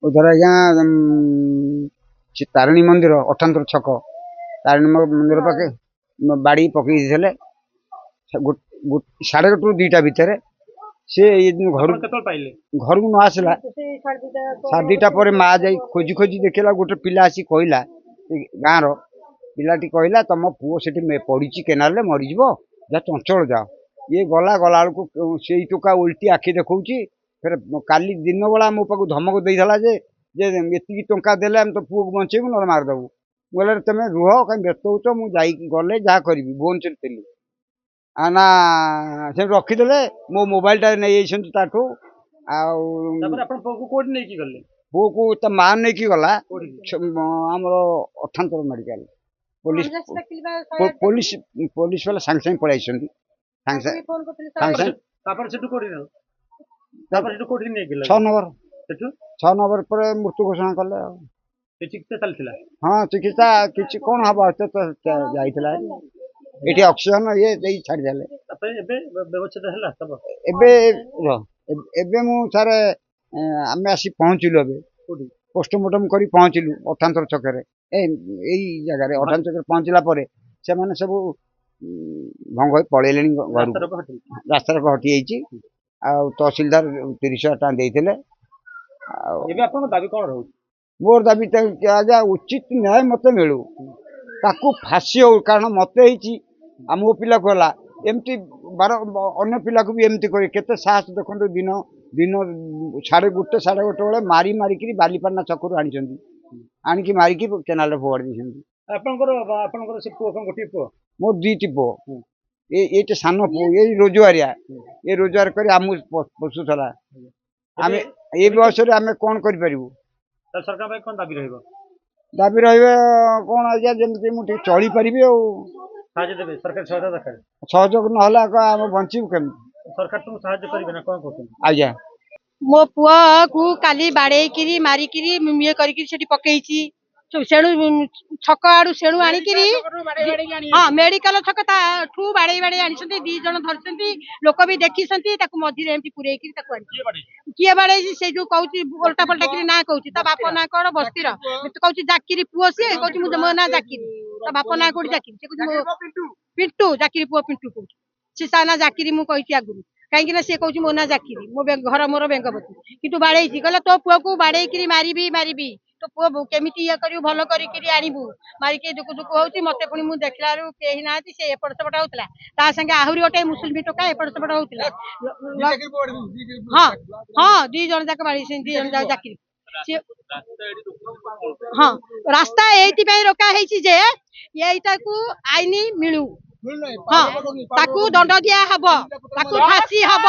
उधर आज्ञा तारिणी मंदिर अठांतर छक तारिणी मंदिर पाखे बाड़ी पकई 1:30 ରୁ 2ଟା ଭିତରେ से घर घर को न आसला 2:30 पर माँ जा खोजी खोजी देखला गोटे पिला आसी कहला गाँव पिलाटी कहला तुम पुओ से पड़ी केनाल मरीज जा चंचल जाओ ये गला गला से टोका उल्टी आखि देखा फिर काली दिन बेला मो पाक धमक देला जे एति टंका देले हम तो पुओ को बचेबू ना मारदेबू बोले तुम रुह कहीं व्यस्त हो मुझे गले जहाँ करी भुवनेश्वर थी आना से रखीदे मो मोबाइलटा नहीं ताठू पुओ को तो माँ नहीं गला आम अठांतर मेडिकल पुलिस पुलिस पुलिस वाला सांगे सांगे पड़े सांगे छः नंबर 6 नंबर पर मृत्यु घोषणा कले चिकित्सा चलता हाँ चिकित्सा किसी कौन हम जाइला ये ऑक्सीजन ये छाड़देले सर आम आसी पहुँचलु ए पोस्टमार्टम कर पहुँचलु अठांतर छक जगह अठांतर छक पहुँचला से मैंने सब भंग पलैले घर रास्तार हटि जाइए तहसिलदार 30,000 टଙ୍କା देते मोर दाबी आज्ञा उचित न्याय मत मिलू ताकू फाँसी हो कारण मत मो पिला को एमती बार अन्य पिला को भी एमती करे केते साहस देखो दिन दिन 1:30 1:30 बेले मारी मारिकी बालीपाटना छकरू आनिकी मारिकी केनाल फोड़ मोर 2टी पुओ ये सान पुओ ये रोजगारिया ये रोजगार कर आम पोषुला आम ये बयस आम कौन कर सरकार कौन दाबी रही दाबी रही कौन आज्ञा जमी मुझे चली पारि सरकार सहयोग ना आम बचू के सरकार तुम साहाय्य करेंगे ना कौन कहते आज्ञा मो पुआ को काली बाड़े मारिकी ये कर पकई सेणु छक आड़ू सेणु आणिकी हाँ मेडिकल छक ठू बाड़े बाड़े आनी 2 जन धरती लोक भी देखी मझे पुरे किए बाड़े से जो कौन उल्टा पलटा कि ना कौन बाप ना कौन बस्तीर कौन जाकिरी पुओ सी कौन मो ना जाकिरी बाप ना कौन जाकिरी पिंटू जाकिरी पुओ पिंटू कौन सी साना जाकिरी मुझे आगुरी कहीं सी कौन मो ना जाकिरी मो घर मोर बेंगपति कि बाड़े गला तो पुओ को बाड़े मारिबी मारिबी तो पुओ केमी ये कर भल करू मारिकी दुख दुख हो मत पुणी मुझे देखला कहीं ना से एपट सेपट होता संगे आहरी गोटे मुसलमी टोका एपट सेपट होता हाँ हाँ 2 जन जाक बाड़ी 2 जन जाकिरी हाँ रास्ता ये रोका है आईन मिलू हाँ दंड दिया हब फांसी हब।